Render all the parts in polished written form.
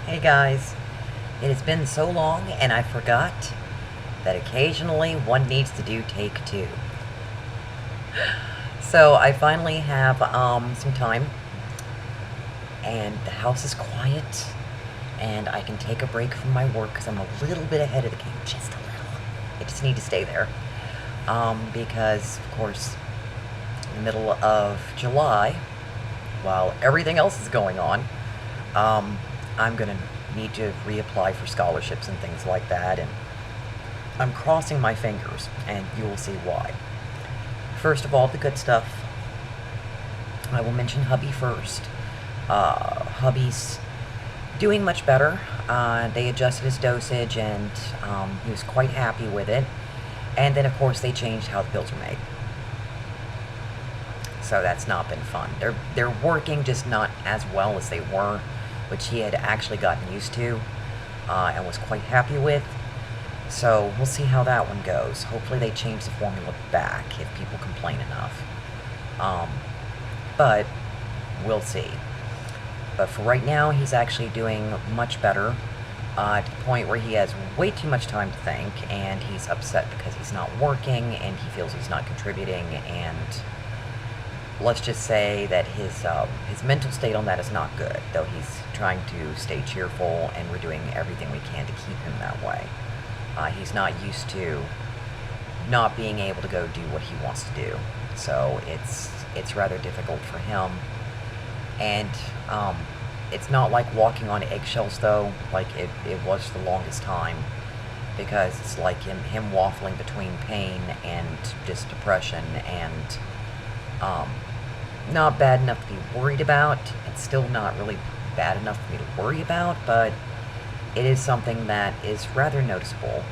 Hey guys, it has been so long and I forgot that occasionally one needs to do take two. So I finally have some time and the house is quiet and I can take a break from my work because I'm a little bit ahead of the game, just a little. I just need to stay there because, of course, in the middle of July, while everything else is going on, I'm going to need to reapply for scholarships and things like that, and I'm crossing my fingers, and you will see why. First of all, the good stuff. I will mention hubby first. Hubby's doing much better. They adjusted his dosage, and he was quite happy with it. And then, of course, they changed how the pills are made. So that's not been fun. They're working, just not as well as they were, which he had actually gotten used to and was quite happy with. So we'll see how that one goes. Hopefully they change the formula back if people complain enough. But we'll see. But for right now, he's actually doing much better to the point where he has way too much time to think, and he's upset because he's not working and he feels he's not contributing, and let's just say that his mental state on that is not good, though he's trying to stay cheerful, and we're doing everything we can to keep him that way. He's not used to not being able to go do what he wants to do, so it's rather difficult for him. And it's not like walking on eggshells, though, like it was the longest time, because it's like him waffling between pain and just depression, and not bad enough to be worried about. It's still not really bad enough for me to worry about, but it is something that is rather noticeable.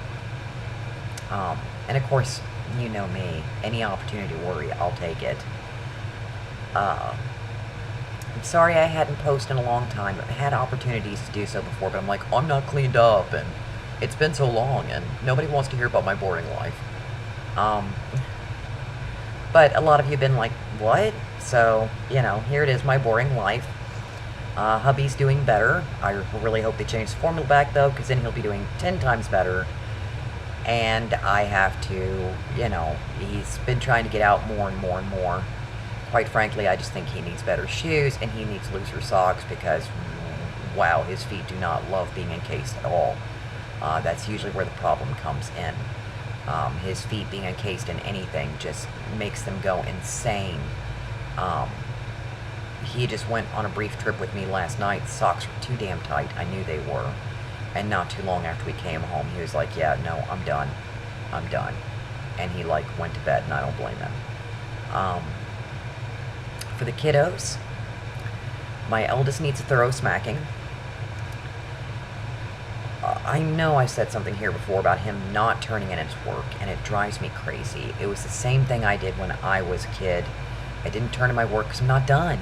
And of course, you know me, any opportunity to worry, I'll take it. I'm sorry I hadn't posted in a long time. I've had opportunities to do so before, but I'm like, I'm not cleaned up, and it's been so long, and nobody wants to hear about my boring life. But a lot of you have been like, what? So, you know, here it is, my boring life. Hubby's doing better. I really hope they change the formula back, though, because then he'll be doing 10 times better. And I have to, you know, he's been trying to get out more and more and more. Quite frankly, I just think he needs better shoes, and he needs looser socks, because, wow, his feet do not love being encased at all. That's usually where the problem comes in. His feet being encased in anything just makes them go insane. He just went on a brief trip with me last night. The socks were too damn tight. I knew they were. And not too long after we came home, he was like, yeah, no, I'm done. I'm done. And he, like, went to bed, and I don't blame him. For the kiddos, my eldest needs a thorough smacking. I know I said something here before about him not turning in his work, and it drives me crazy. It was the same thing I did when I was a kid. I didn't turn in my work because I'm not done.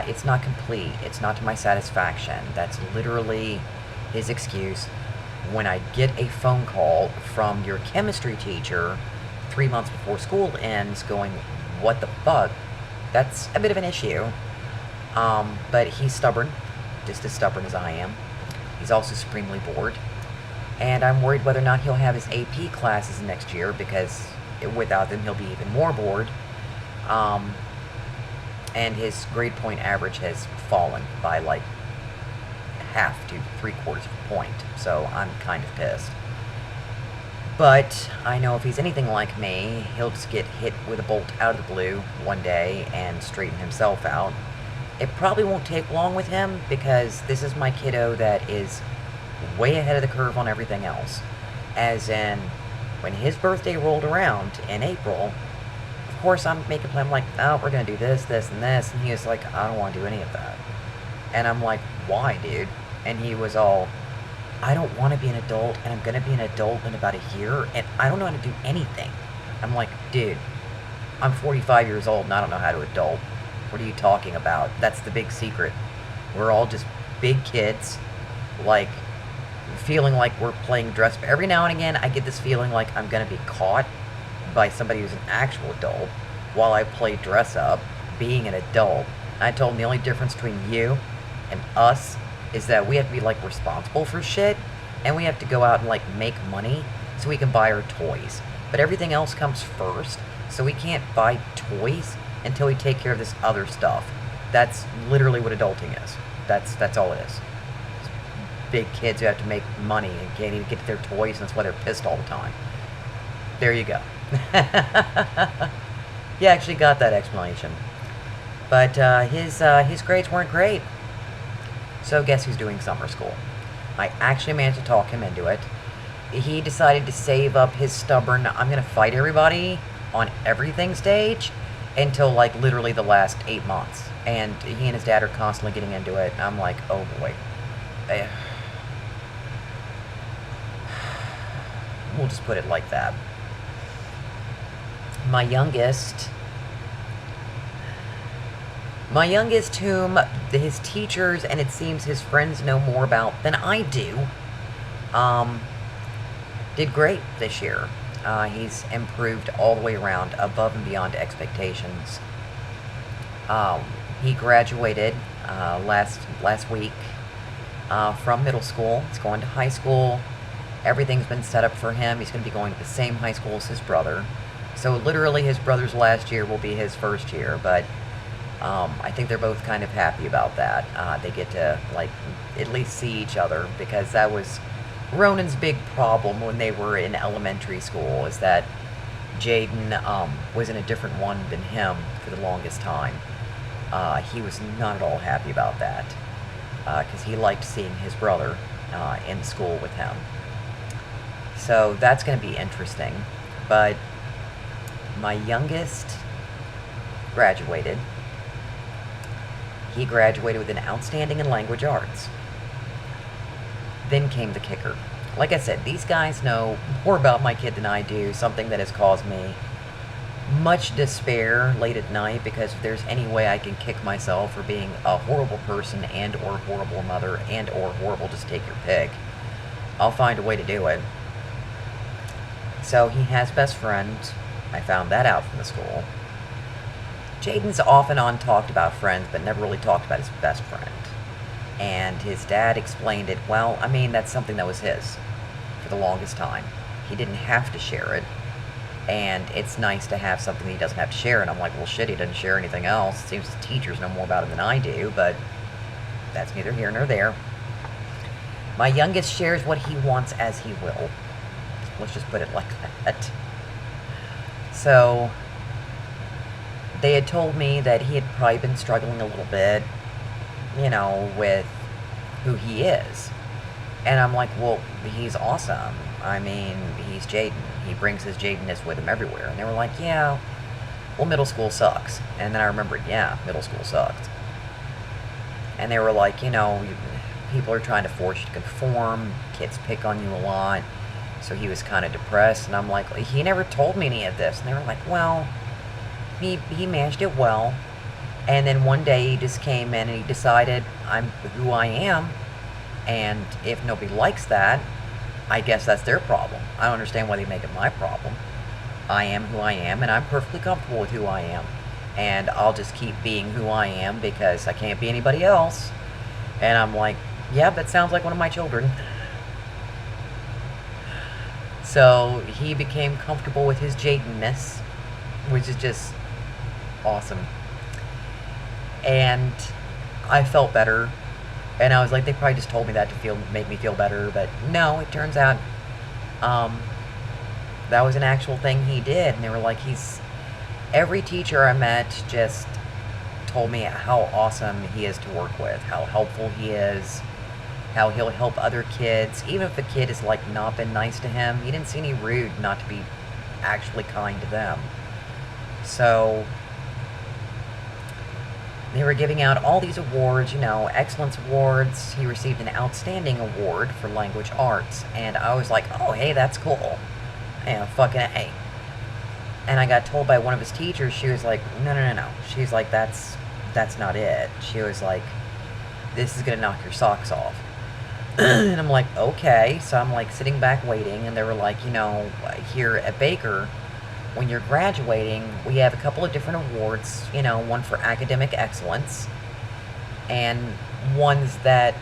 It's not complete. It's not to my satisfaction. That's literally his excuse. When I get a phone call from your chemistry teacher 3 months before school ends going, what the fuck? That's a bit of an issue. But he's stubborn, just as stubborn as I am. He's also supremely bored. And I'm worried whether or not he'll have his AP classes next year, because without them he'll be even more bored. And his grade point average has fallen by like half to 3/4 of a point. So I'm kind of pissed. But I know if he's anything like me, he'll just get hit with a bolt out of the blue one day and straighten himself out. It probably won't take long with him, because this is my kiddo that is way ahead of the curve on everything else. As in, when his birthday rolled around in April, of course I'm making a plan. I'm like, oh, we're going to do this, this, and this. And he was like, I don't want to do any of that. And I'm like, why, dude? And he was all, I don't want to be an adult, and I'm going to be an adult in about a year, and I don't know how to do anything. I'm like, dude, I'm 45 years old, and I don't know how to adult. What are you talking about? That's the big secret. We're all just big kids, like, feeling like we're playing dress. But every now and again, I get this feeling like I'm going to be caught by somebody who's an actual adult while I play dress up, being an adult. I told him the only difference between you and us is that we have to be, like, responsible for shit, and we have to go out and, like, make money so we can buy our toys. But everything else comes first, so we can't buy toys until we take care of this other stuff. That's literally what adulting is. That's all it is. Big kids who have to make money and can't even get their toys, and that's why they're pissed all the time. There you go. You actually got that explanation. But his grades weren't great. So guess who's doing summer school? I actually managed to talk him into it. He decided to save up his stubborn, I'm going to fight everybody on everything stage until, like, literally the last 8 months. And he and his dad are constantly getting into it. And I'm like, oh boy. We'll just put it like that. My youngest, whom his teachers and it seems his friends know more about than I do, did great this year. He's improved all the way around, above and beyond expectations. He graduated last week from middle school. He's going to high school. Everything's been set up for him. He's going to be going to the same high school as his brother. So literally his brother's last year will be his first year, but I think they're both kind of happy about that. They get to, like, at least see each other, because that was Ronan's big problem when they were in elementary school, is that Jaden was in a different one than him for the longest time. He was not at all happy about that, because he liked seeing his brother in school with him. So that's going to be interesting. But my youngest graduated. He graduated with an outstanding in language arts. Then came the kicker. Like I said, these guys know more about my kid than I do, something that has caused me much despair late at night, because if there's any way I can kick myself for being a horrible person and or horrible mother and or horrible, just take your pick, I'll find a way to do it. So he has best friends. I found that out from the school. Jaden's off and on talked about friends, but never really talked about his best friend. And his dad explained it, well, I mean, that's something that was his for the longest time. He didn't have to share it. And it's nice to have something he doesn't have to share. And I'm like, well, shit, he doesn't share anything else. It seems his teachers know more about it than I do, but that's neither here nor there. My youngest shares what he wants as he will. Let's just put it like that. So they had told me that he had probably been struggling a little bit, you know, with who he is. And I'm like, well, he's awesome. I mean, he's Jaden. He brings his Jadenness with him everywhere. And they were like, yeah, well, middle school sucks. And then I remembered, yeah, middle school sucked. And they were like, you know, people are trying to force you to conform. Kids pick on you a lot. So he was kind of depressed. And I'm like, he never told me any of this. And they were like, well, he managed it well. And then one day he just came in and he decided, I'm who I am. And if nobody likes that, I guess that's their problem. I don't understand why they make it my problem. I am who I am, and I'm perfectly comfortable with who I am. And I'll just keep being who I am because I can't be anybody else. And I'm like, yeah, that sounds like one of my children. So he became comfortable with his Jadenness, which is just awesome. And I felt better. And I was like, they probably just told me that to make me feel better. But no, it turns out that was an actual thing he did. And they were like, every teacher I met just told me how awesome he is to work with, how helpful he is, how he'll help other kids. Even if the kid has, like, not been nice to him, he didn't see any rude not to be actually kind to them. So they were giving out all these awards, you know, excellence awards. He received an outstanding award for language arts. And I was like, oh, hey, that's cool. Yeah, fucking A. And I got told by one of his teachers, she was like, no. She's like, that's not it. She was like, this is going to knock your socks off. And I'm like, okay. So I'm like sitting back waiting. And they were like, you know, here at Baker, when you're graduating, we have a couple of different awards, you know, one for academic excellence and ones that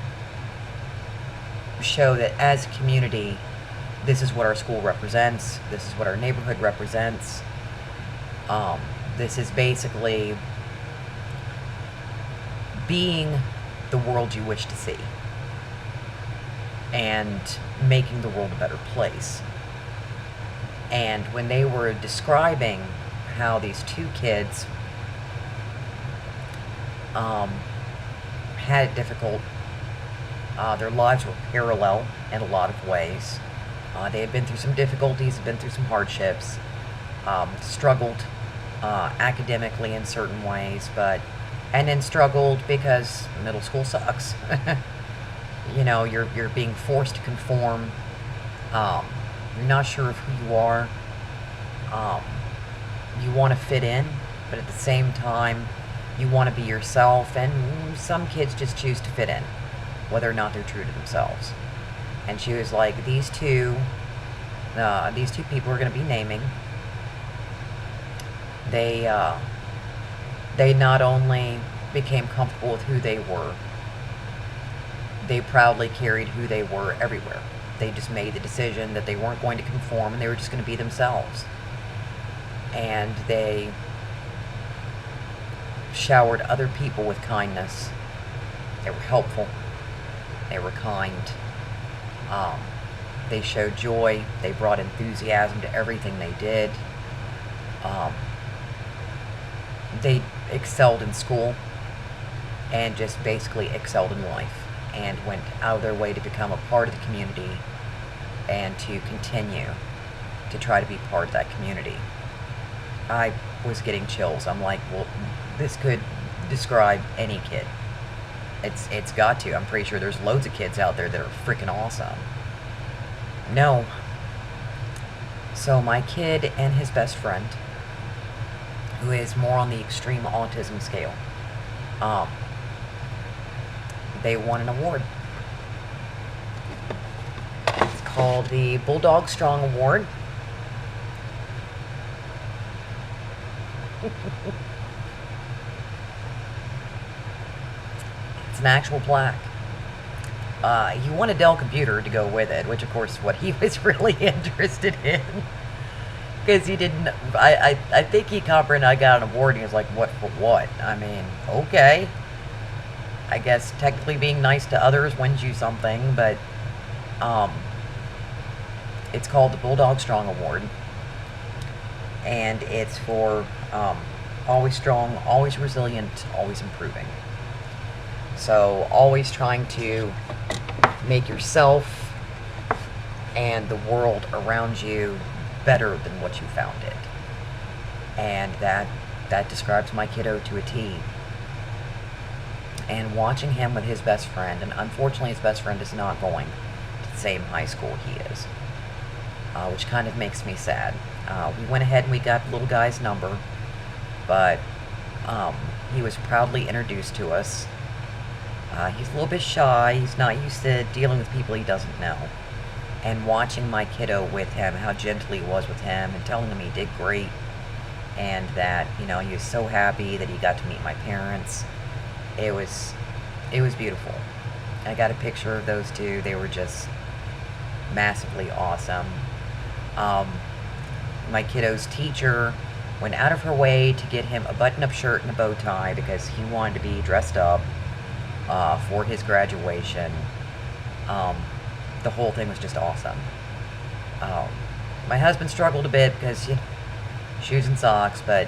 show that as a community, this is what our school represents, this is what our neighborhood represents. This is basically being the world you wish to see and making the world a better place. And when they were describing how these two kids had it difficult, their lives were parallel in a lot of ways. They had been through some difficulties, been through some hardships, struggled academically in certain ways, and then struggled because middle school sucks. You know, you're being forced to conform. You're not sure of who you are. You want to fit in, but at the same time, you want to be yourself. And some kids just choose to fit in, whether or not they're true to themselves. And she was like, these two people we're going to be naming, they not only became comfortable with who they were, they proudly carried who they were everywhere. They just made the decision that they weren't going to conform and they were just going to be themselves. And they showered other people with kindness. They were helpful. They were kind. They showed joy. They brought enthusiasm to everything they did. They excelled in school and just basically excelled in life and went out of their way to become a part of the community and to continue to try to be part of that community. I was getting chills. I'm like, well, this could describe any kid. It's got to. I'm pretty sure there's loads of kids out there that are freaking awesome. No. So my kid and his best friend, who is more on the extreme autism scale, they won an award. It's called the Bulldog Strong Award. It's an actual plaque. He won a Dell computer to go with it, which of course is what he was really interested in. Because he didn't, I think he comprehended I got an award and he was like, what for what? I mean, okay. I guess technically being nice to others wins you something, but it's called the Bulldog Strong Award. And it's for always strong, always resilient, always improving. So always trying to make yourself and the world around you better than what you found it. And that describes my kiddo to a T. And watching him with his best friend, and unfortunately his best friend is not going to the same high school he is, which kind of makes me sad. We went ahead and we got the little guy's number, but he was proudly introduced to us. He's a little bit shy. He's not used to dealing with people he doesn't know. And watching my kiddo with him, how gentle he was with him, and telling him he did great, and that, you know, he was so happy that he got to meet my parents. It was beautiful. I got a picture of those two. They were just massively awesome. My kiddo's teacher went out of her way to get him a button-up shirt and a bow tie because he wanted to be dressed up for his graduation. The whole thing was just awesome. My husband struggled a bit because, you know, shoes and socks, but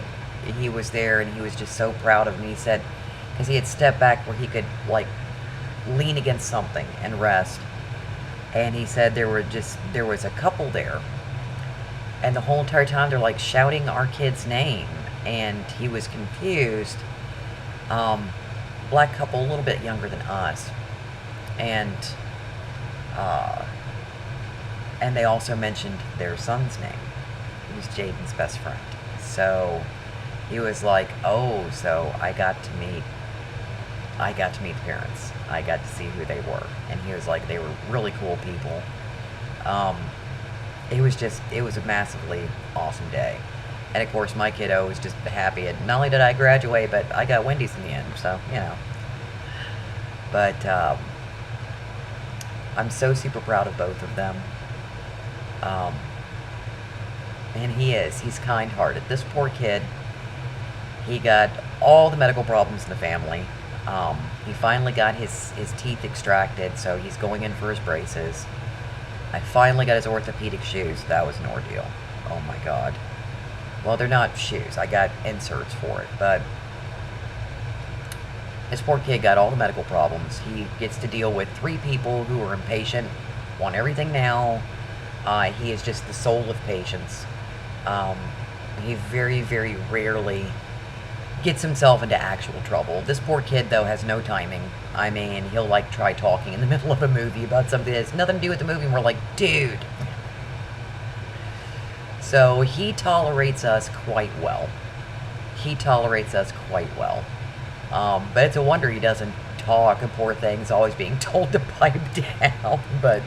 he was there and he was just so proud of me. He said, because he had stepped back where he could, like, lean against something and rest. And he said there was a couple there. And the whole entire time they're, like, shouting our kid's name. And he was confused. Black couple, a little bit younger than us. And they also mentioned their son's name. He was Jaden's best friend. So he was like, oh, so I got to meet the parents. I got to see who they were. And he was like, they were really cool people. It was a massively awesome day. And of course, my kiddo was just happy. And not only did I graduate, but I got Wendy's in the end. So, you know. But I'm so super proud of both of them. And he's kind-hearted. This poor kid, he got all the medical problems in the family. He finally got his teeth extracted, so he's going in for his braces. I finally got his orthopedic shoes. That was an ordeal. Oh my god. Well, they're not shoes. I got inserts for it, but this poor kid got all the medical problems. He gets to deal with 3 people who are impatient, want everything now. He is just the soul of patience. He very, very rarely gets himself into actual trouble. This poor kid, though, has no timing. I mean, he'll, like, try talking in the middle of a movie about something that has nothing to do with the movie, and we're like, dude. So, he tolerates us quite well. He tolerates us quite well. But it's a wonder he doesn't talk. A poor thing's always being told to pipe down, but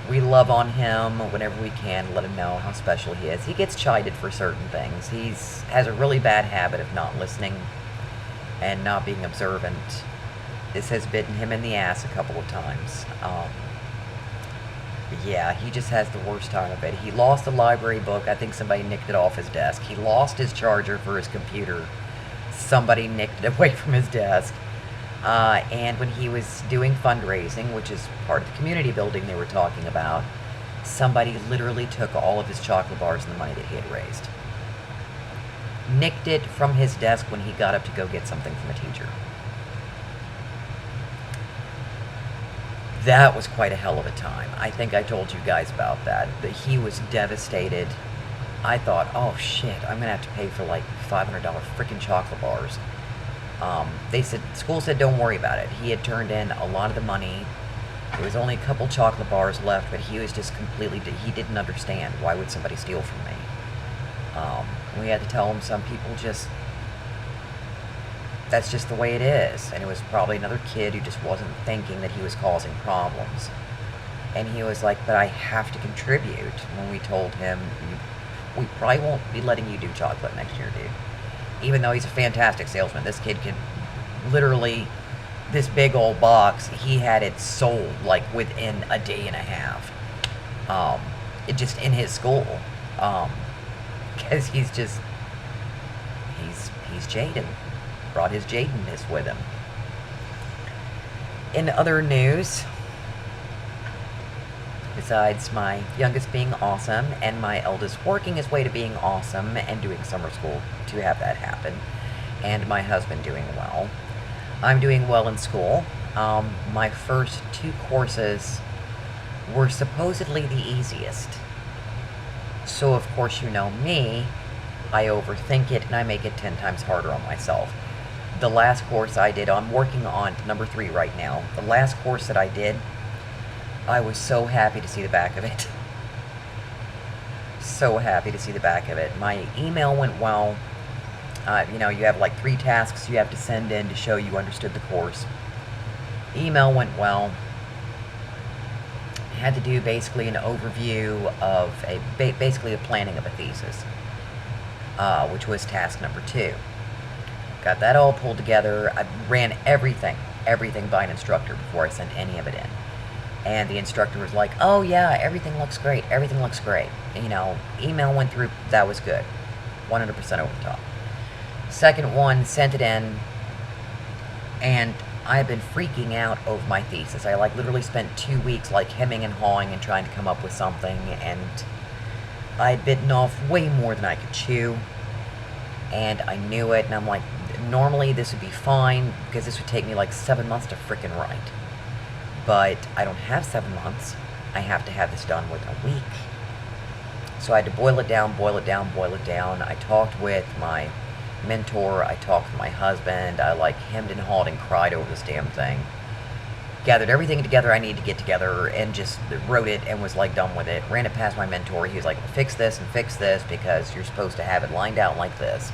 we love on him whenever we can, let him know how special he is. He gets chided for certain things. He has a really bad habit of not listening and not being observant. This has bitten him in the ass a couple of times. Yeah, he just has the worst time of it. He lost a library book. I think somebody nicked it off his desk. He lost his charger for his computer. Somebody nicked it away from his desk. And when he was doing fundraising, which is part of the community building they were talking about, somebody literally took all of his chocolate bars and the money that he had raised. Nicked it from his desk when he got up to go get something from a teacher. That was quite a hell of a time. I think I told you guys about that. That he was devastated. I thought, oh shit, I'm gonna have to pay for like $500 freaking chocolate bars. School said don't worry about it. He had turned in a lot of the money. There was only a couple chocolate bars left, but he was just completely, he didn't understand. Why would somebody steal from me? We had to tell him some people just, that's just the way it is. And it was probably another kid who just wasn't thinking that he was causing problems. And he was like, but I have to contribute. When we told him, we probably won't be letting you do chocolate next year, dude. Even though he's a fantastic salesman, this kid could literally, this big old box, he had it sold like within a day and a half. It just in his school. Because he's just, he's Jaden. Brought his Jadenness with him. In other news, besides my youngest being awesome and my eldest working his way to being awesome and doing summer school to have that happen, and my husband doing well, I'm doing well in school. My first 2 courses were supposedly the easiest. So of course you know me, I overthink it and I make it 10 times harder on myself. The last course I did, I'm working on number 3 right now. The last course that I did, I was so happy to see the back of it. So happy to see the back of it. My email went well. You know, you have like 3 tasks you have to send in to show you understood the course. Email went well. I had to do basically an overview of basically a planning of a thesis, which was task number 2. Got that all pulled together. I ran everything by an instructor before I sent any of it in. And the instructor was like, oh yeah, everything looks great, everything looks great. You know, email went through, that was good. 100% over the top. Second one, sent it in, and I've been freaking out over my thesis. I like literally spent 2 weeks like hemming and hawing and trying to come up with something, and I'd bitten off way more than I could chew. And I knew it, and I'm like, normally this would be fine, because this would take me like 7 months to frickin' write. But I don't have 7 months. I have to have this done within a week. So I had to boil it down. I talked with my mentor, I talked with my husband, I like hemmed and hawed and cried over this damn thing. Gathered everything together I needed to get together and just wrote it and was like done with it. Ran it past my mentor. He was like, fix this and fix this because you're supposed to have it lined out like this.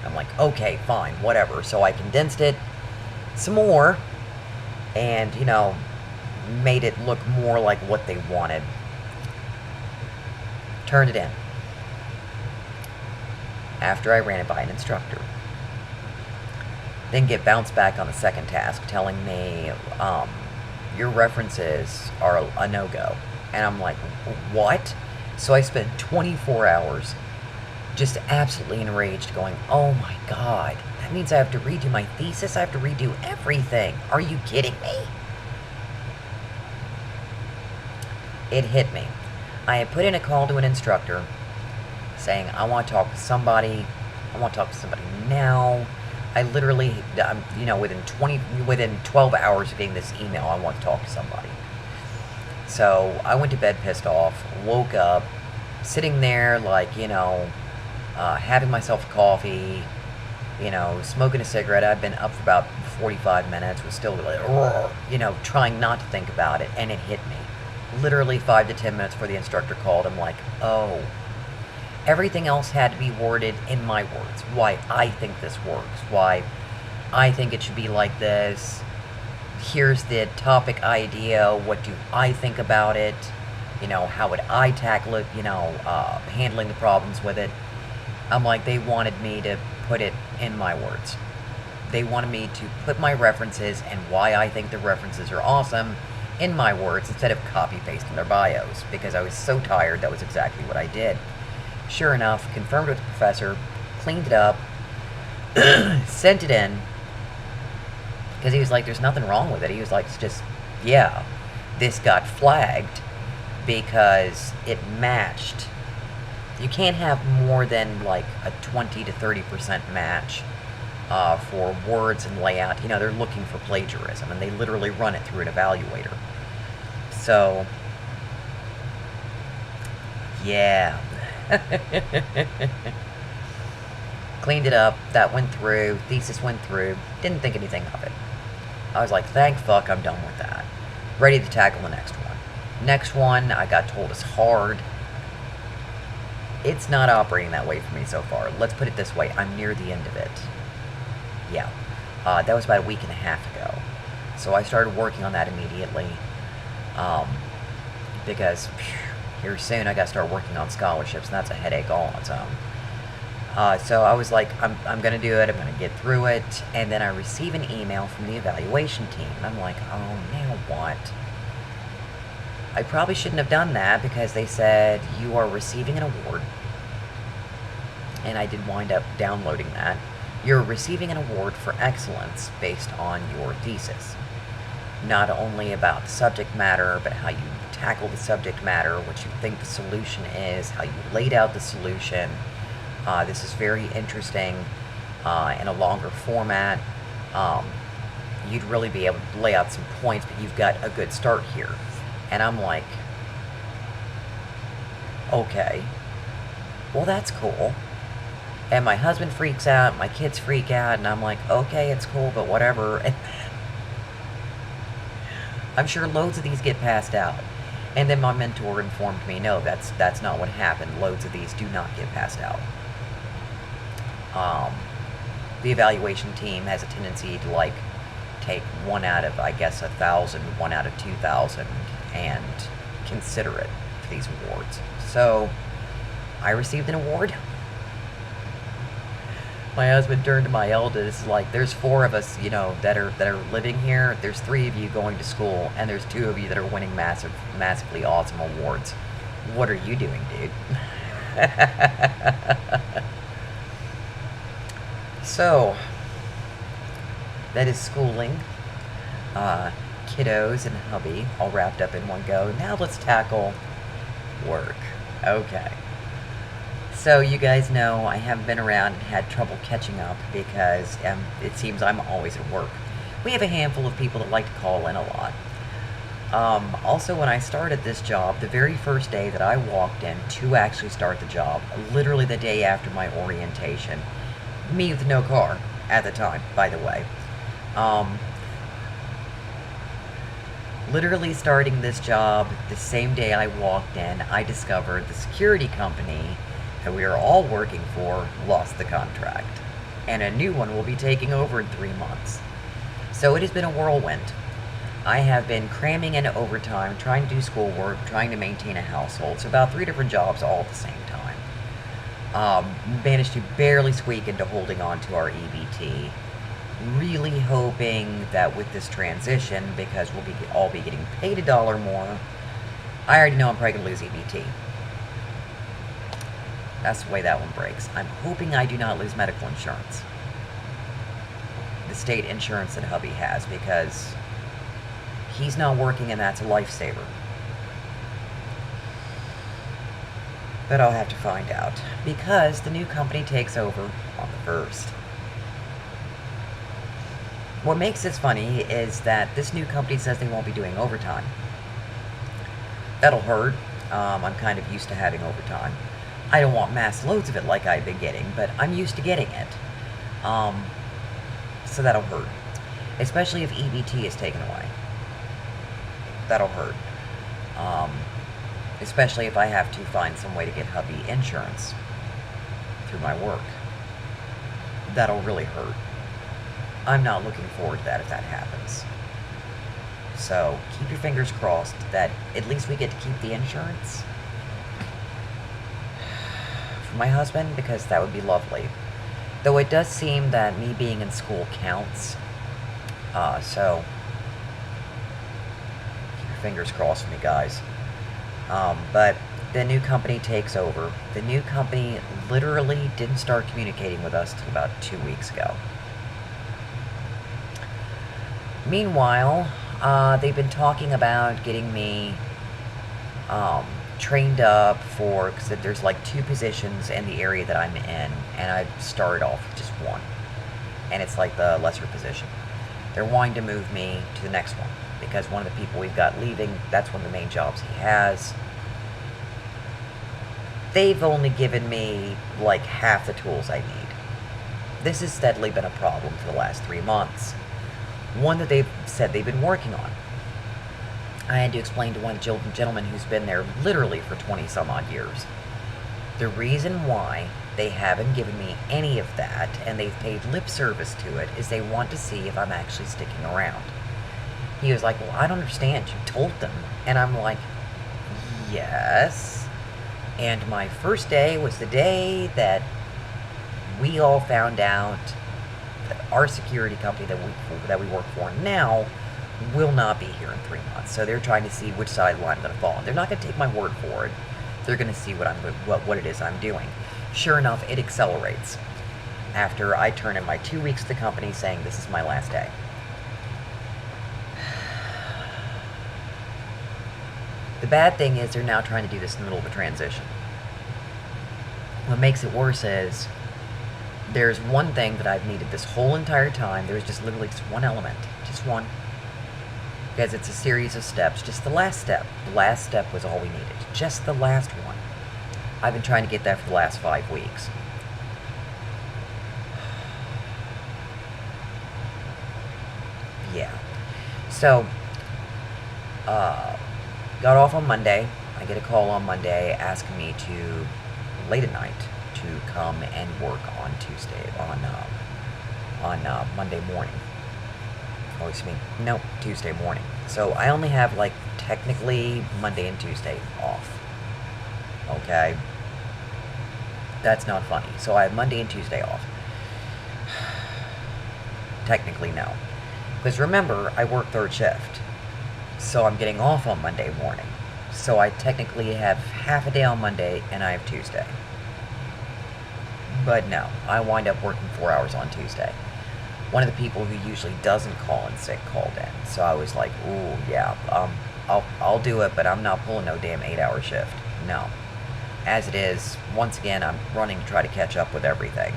I'm like, okay, fine, whatever. So I condensed it some more and, you know, made it look more like what they wanted. Turned it in. After I ran it by an instructor. Then get bounced back on the second task telling me, your references are a no-go. And I'm like, what? So I spent 24 hours just absolutely enraged going, oh my god, that means I have to redo my thesis? I have to redo everything. Are you kidding me? It hit me. I had put in a call to an instructor saying, I want to talk to somebody. I want to talk to somebody now. I literally, within 12 hours of getting this email, I want to talk to somebody. So I went to bed pissed off, woke up, sitting there like, having myself a coffee, smoking a cigarette. I'd been up for about 45 minutes, was still like, trying not to think about it, and it hit me. Literally 5 to 10 minutes before the instructor called, I'm like, oh. Everything else had to be worded in my words. Why I think this works. Why I think it should be like this. Here's the topic idea. What do I think about it? How would I tackle it? Handling the problems with it. I'm like, they wanted me to put it in my words. They wanted me to put my references and why I think the references are awesome in my words instead of copy-pasting their bios. Because I was so tired, that was exactly what I did. Sure enough, confirmed with the professor, cleaned it up, sent it in, because he was like, there's nothing wrong with it. He was like, it's just, yeah, this got flagged because it matched. You can't have more than like a 20 to 30% match for words and layout. They're looking for plagiarism, and they literally run it through an evaluator. So, yeah. Cleaned it up, that went through, thesis went through, didn't think anything of it. I was like, thank fuck, I'm done with that. Ready to tackle the next one. Next one, I got told is hard. It's not operating that way for me so far. Let's put it this way, I'm near the end of it. Yeah, that was about a week and a half ago. So I started working on that immediately. Because here soon I gotta start working on scholarships, and that's a headache all on its own. So I was like, I'm gonna do it, I'm gonna get through it, and then I receive an email from the evaluation team, and I'm like, oh, now what? I probably shouldn't have done that, because they said, you are receiving an award, and I did wind up downloading that. You're receiving an award for excellence based on your thesis. Not only about the subject matter, but how you tackle the subject matter, what you think the solution is, how you laid out the solution. This is very interesting in a longer format. You'd really be able to lay out some points, but you've got a good start here. And I'm like, okay, well, that's cool. And my husband freaks out, my kids freak out, and I'm like, okay, it's cool, but whatever. And I'm sure loads of these get passed out. And then my mentor informed me, no, that's not what happened. Loads of these do not get passed out. The evaluation team has a tendency to, like, take 1 out of, I guess, 1,000, 1 out of 2,000, and consider it for these awards. So, I received an award. My husband turned to my eldest, like, there's 4 of us, that are living here. There's 3 of you going to school, and there's 2 of you that are winning massively awesome awards. What are you doing, dude? So, that is schooling, kiddos and hubby all wrapped up in one go. Now let's tackle work. Okay. So you guys know I haven't been around and had trouble catching up because it seems I'm always at work. We have a handful of people that like to call in a lot. Also, when I started this job, the very first day that I walked in to actually start the job, literally the day after my orientation, me with no car at the time, by the way, literally starting this job the same day I walked in, I discovered the security company that we are all working for lost the contract, and a new one will be taking over in 3 months. So it has been a whirlwind. I have been cramming in overtime, trying to do schoolwork, trying to maintain a household, so about 3 different jobs all at the same time. Managed to barely squeak into holding on to our EBT, really hoping that with this transition, because we'll all be getting paid $1 more, I already know I'm probably going to lose EBT. That's the way that one breaks. I'm hoping I do not lose medical insurance. The state insurance that hubby has, because he's not working and that's a lifesaver. But I'll have to find out, because the new company takes over on the 1st. What makes this funny is that this new company says they won't be doing overtime. That'll hurt. I'm kind of used to having overtime. I don't want mass loads of it like I've been getting, but I'm used to getting it. So that'll hurt. Especially if EBT is taken away. That'll hurt. Especially if I have to find some way to get hubby insurance through my work. That'll really hurt. I'm not looking forward to that if that happens. So keep your fingers crossed that at least we get to keep the insurance for my husband, because that would be lovely. Though it does seem that me being in school counts. So keep your fingers crossed for me, guys. But the new company takes over. The new company literally didn't start communicating with us until about 2 weeks ago. Meanwhile, they've been talking about getting me trained up for, because there's like 2 positions in the area that I'm in, and I started off with just 1. And it's like the lesser position. They're wanting to move me to the next one, because one of the people we've got leaving, that's one of the main jobs he has. They've only given me like half the tools I need. This has steadily been a problem for the last 3 months. One that they've said they've been working on. I had to explain to one gentleman who's been there literally for 20 some odd years. The reason why they haven't given me any of that, and they've paid lip service to it, is they want to see if I'm actually sticking around. He was like, well, I don't understand. You told them. And I'm like, yes. And my first day was the day that we all found out that our security company that we work for now will not be here in 3 months. So they're trying to see which side of the line I'm going to fall on. They're not going to take my word for it. They're going to see what it is I'm doing. Sure enough, it accelerates after I turn in my 2 weeks to the company saying this is my last day. The bad thing is they're now trying to do this in the middle of a transition. What makes it worse is there's one thing that I've needed this whole entire time. There's just literally just one element. Just one. Because it's a series of steps. Just the last step. The last step was all we needed. Just the last one. I've been trying to get that for the last 5 weeks. Yeah. So, got off on Monday. I get a call on Monday asking me to, late at night, to come and work on Tuesday, on Monday morning. Oh, excuse me. Nope, Tuesday morning. So I only have, like, technically Monday and Tuesday off. Okay? That's not funny. So I have Monday and Tuesday off. Technically, no. Because remember, I work 3rd shift. So I'm getting off on Monday morning. So I technically have half a day on Monday and I have Tuesday. But no, I wind up working 4 hours on Tuesday. One of the people who usually doesn't call in sick called in. So I was like, ooh, yeah, I'll do it, but I'm not pulling no damn 8-hour shift. No. As it is, once again, I'm running to try to catch up with everything.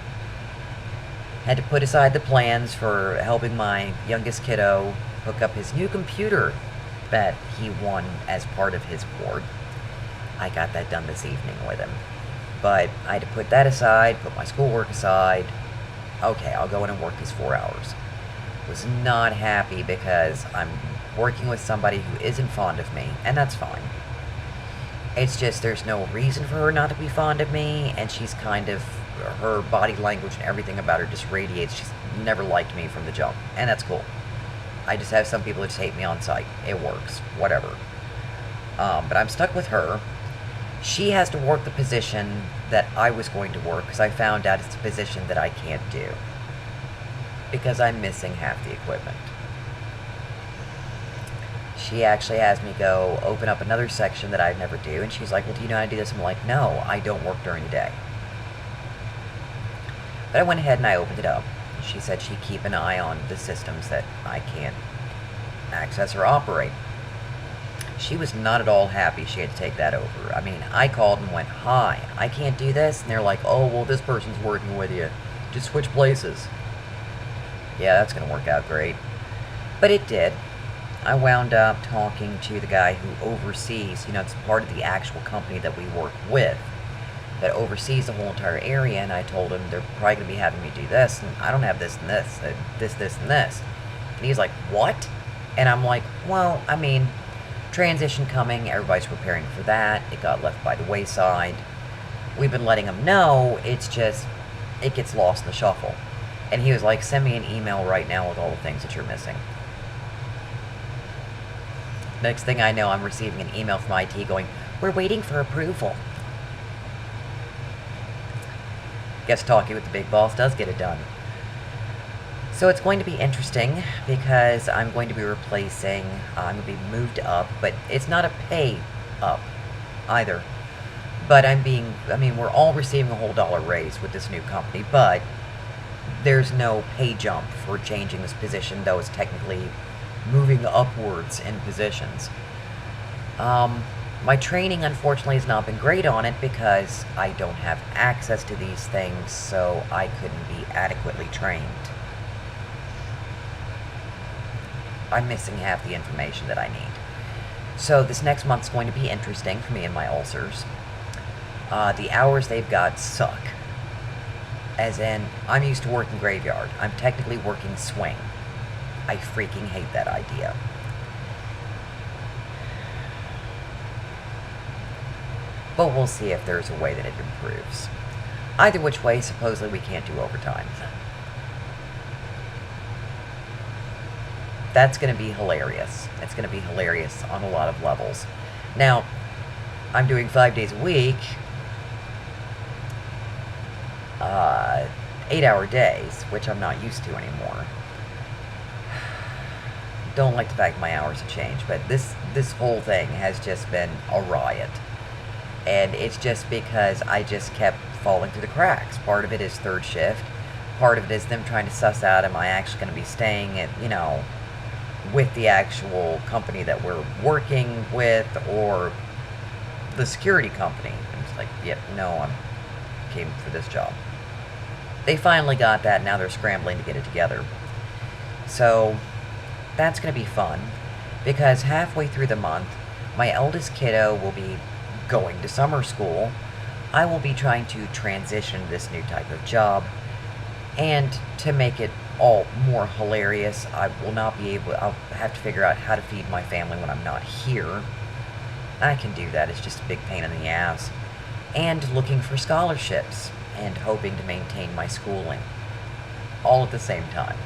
Had to put aside the plans for helping my youngest kiddo hook up his new computer that he won as part of his board. I got that done this evening with him. But I had to put that aside, put my schoolwork aside. Okay, I'll go in and work these 4 hours. Was not happy because I'm working with somebody who isn't fond of me, and that's fine. It's just there's no reason for her not to be fond of me, and she's kind of, her body language and everything about her just radiates. She's never liked me from the jump, and that's cool. I just have some people who just hate me on sight. It works. Whatever. But I'm stuck with her. She has to work the position that I was going to work because I found out it's a position that I can't do. because I'm missing half the equipment. She actually has me go open up another section that I'd never do, and she's like, well, do you know how to do this? I'm like, no, I don't work during the day. But I went ahead and I opened it up. She said she'd keep an eye on the systems that I can't access or operate. She was not at all happy she had to take that over. I mean, I called and went, hi, I can't do this. And they're like, oh, well, this person's working with you. Just switch places. Yeah, that's going to work out great. But it did. I wound up talking to the guy who oversees, it's part of the actual company that we work with, that oversees the whole entire area, and I told him they're probably going to be having me do this, and I don't have this and this, this and this. And he's like, what? And I'm like, well, I mean, transition coming, everybody's preparing for that. It got left by the wayside. We've been letting them know, it's just, it gets lost in the shuffle. And he was like, send me an email right now with all the things that you're missing. Next thing I know, I'm receiving an email from IT going, we're waiting for approval. Guess talking with the big boss does get it done. So it's going to be interesting because I'm going to be replacing, I'm going to be moved up, but it's not a pay up either. But we're all receiving a whole dollar raise with this new company, but there's no pay jump for changing this position, though it's technically moving upwards in positions. My training, unfortunately, has not been great on it because I don't have access to these things, so I couldn't be adequately trained. I'm missing half the information that I need. So this next month's going to be interesting for me and my ulcers. The hours they've got suck. As in, I'm used to working graveyard. I'm technically working swing. I freaking hate that idea. But we'll see if there's a way that it improves. Either which way, supposedly we can't do overtime. That's going to be hilarious. It's going to be hilarious on a lot of levels. Now, I'm doing 5 days a week, 8-hour days, which I'm not used to anymore. Don't like the fact my hours have changed, but this whole thing has just been a riot. And it's just because I just kept falling through the cracks. Part of it is third shift. Part of it is them trying to suss out, am I actually going to be staying at, with the actual company that we're working with, or the security company. And it's like, yep, no, I came for this job. They finally got that, now they're scrambling to get it together. So that's going to be fun, because halfway through the month, my eldest kiddo will be going to summer school. I will be trying to transition this new type of job, and to make it all more hilarious, I'll have to figure out how to feed my family when I'm not here. I can do that, it's just a big pain in the ass. And looking for scholarships, and hoping to maintain my schooling, all at the same time.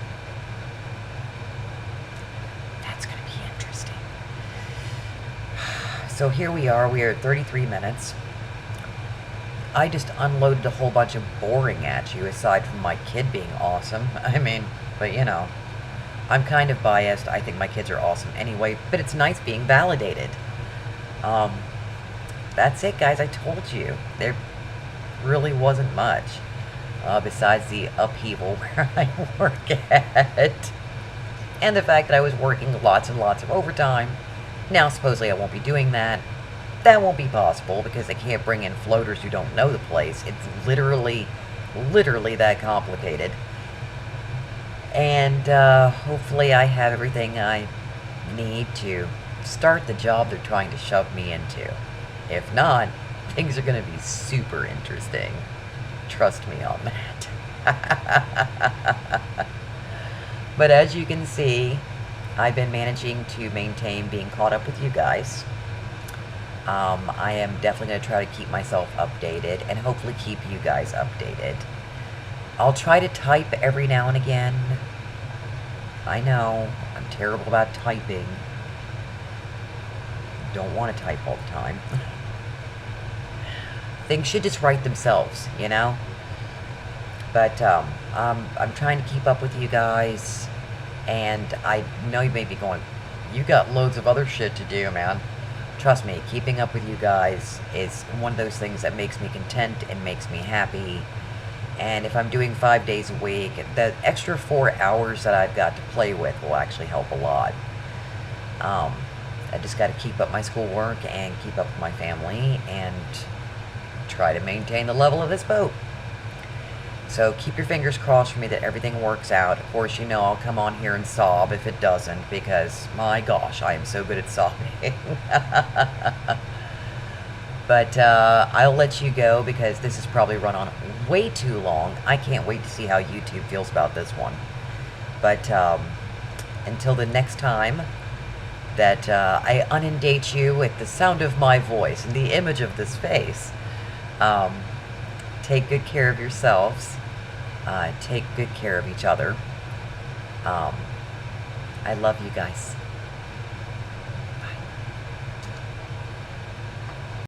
That's going to be interesting. So here we are at 33 minutes. I just unloaded a whole bunch of boring at you, aside from my kid being awesome. But I'm kind of biased. I think my kids are awesome anyway, but it's nice being validated. That's it, guys. I told you. There really wasn't much, besides the upheaval where I work at. And the fact that I was working lots and lots of overtime. Now, supposedly I won't be doing that. That won't be possible because they can't bring in floaters who don't know the place. It's literally that complicated. And hopefully I have everything I need to start the job they're trying to shove me into. If not, things are going to be super interesting. Trust me on that. But as you can see, I've been managing to maintain being caught up with you guys. I am definitely going to try to keep myself updated and hopefully keep you guys updated. I'll try to type every now and again. I know, I'm terrible about typing. Don't want to type all the time. Things should just write themselves, But But I'm trying to keep up with you guys, and I know you may be going, you got loads of other shit to do, man. Trust me, keeping up with you guys is one of those things that makes me content and makes me happy. And if I'm doing 5 days a week, the extra 4 hours that I've got to play with will actually help a lot. I just got to keep up my schoolwork and keep up with my family and try to maintain the level of this boat. So keep your fingers crossed for me that everything works out. Of course, you know I'll come on here and sob if it doesn't, because my gosh, I am so good at sobbing. But I'll let you go because this has probably run on way too long. I can't wait to see how YouTube feels about this one. But until the next time that I inundate you with the sound of my voice and the image of this face, take good care of yourselves. Take good care of each other. I love you guys.